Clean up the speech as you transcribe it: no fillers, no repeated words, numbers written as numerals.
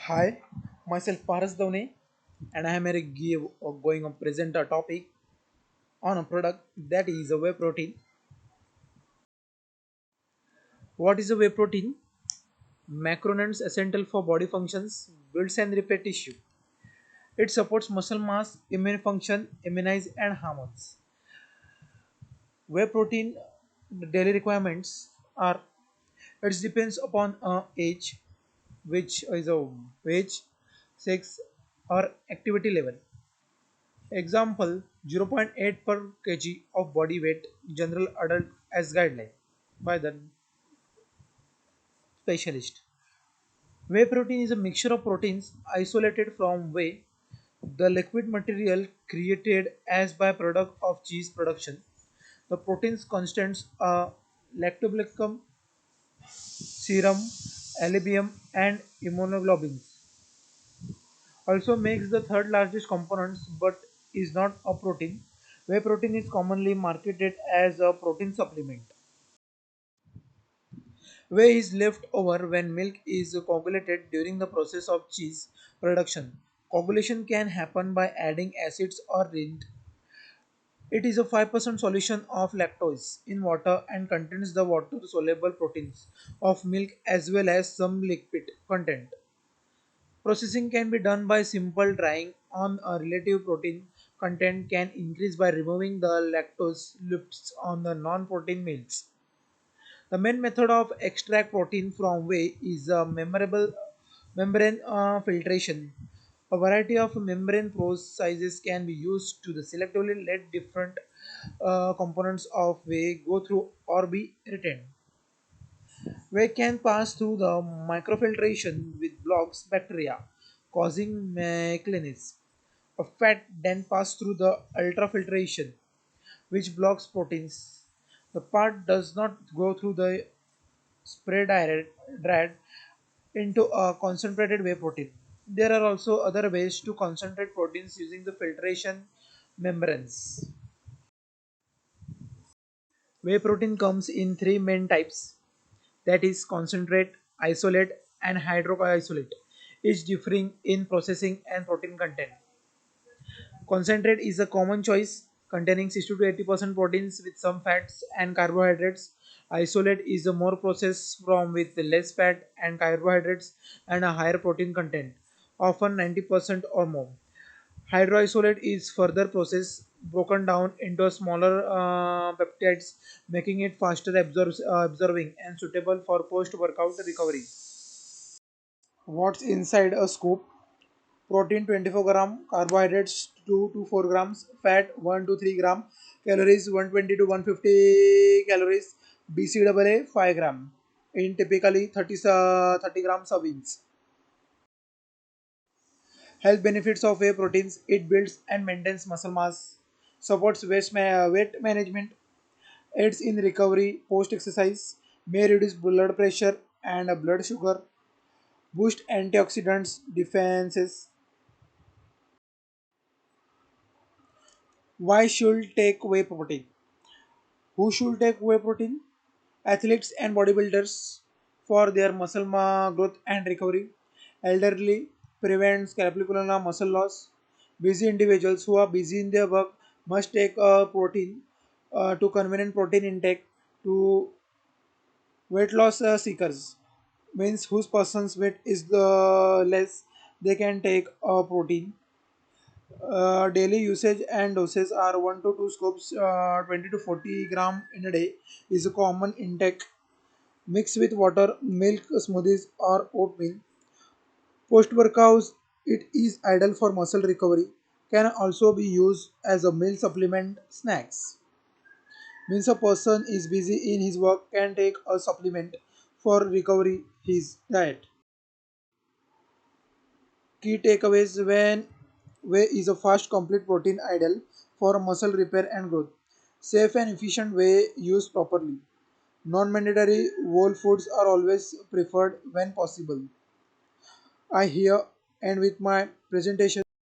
Hi, myself Paras Davne, and I am here going to present a topic on a product that is a whey protein. What is a whey protein? Macronutrients essential for body functions, builds and repair tissue. It supports muscle mass, immune function, immunize and hormones. Whey protein daily requirements are it depends upon age, which is a age, sex, or activity level. Example 0.8 per kg of body weight general adult as guideline by the specialist. Whey protein is a mixture of proteins isolated from whey, the liquid material created as byproduct of cheese production. The proteins constants are lactobacillus, serum, albumin, and immunoglobulins. Also makes the third largest components but is not a protein. Whey protein is commonly marketed as a protein supplement. Whey is left over when milk is coagulated during the process of cheese production. Coagulation can happen by adding acids or rind. It is a 5% solution of lactose in water and contains the water soluble proteins of milk as well as some liquid content. Processing can be done by simple drying on a relative protein content can increase by removing the lactose lifts on the non-protein meals. The main method of extract protein from whey is a membrane filtration. A variety of membrane processes can be used to selectively let different components of whey go through or be retained. Whey can pass through the microfiltration with blocks bacteria, causing meclines. A fat then pass through the ultrafiltration, which blocks proteins. The part does not go through the spray dried into a concentrated whey protein. There are also other ways to concentrate proteins using the filtration membranes. Whey protein comes in three main types, that is concentrate, isolate, and hydroisolate, each differing in processing and protein content. Concentrate is a common choice containing 60 to 80% proteins with some fats and carbohydrates. Isolate is a more processed form with less fat and carbohydrates and a higher protein content, often 90% or more. Hydroisolate is further processed, broken down into smaller peptides, making it faster absorbing and suitable for post-workout recovery. What's inside a scoop? Protein 24 gram, carbohydrates 2 to 4 grams, fat 1 to 3 gram, calories 120 to 150 calories, BCAA 5 gram, in typically 30 grams servings. Health benefits of whey proteins: it builds and maintains muscle mass, supports weight management, aids in recovery post exercise, may reduce blood pressure and blood sugar, boost antioxidants defenses. Why should take whey protein? Who should take whey protein? Athletes and bodybuilders for their growth and recovery. Elderly prevents scapula muscle loss. Busy individuals who are busy in their work must take protein to convenient protein intake. To weight loss seekers means whose person's weight is the less, they can take protein. Daily usage and doses are 1 to 2 scopes, 20 to 40 gram in a day is a common intake. Mix with water, milk, smoothies, or oatmeal. Post workouts, it is ideal for muscle recovery. Can also be used as a meal supplement snacks. Means a person is busy in his work can take a supplement for recovery his diet. Key takeaways: when whey is a fast complete protein ideal for muscle repair and growth. Safe and efficient way used properly. Non-mandatory whole foods are always preferred when possible. I here end with my presentation.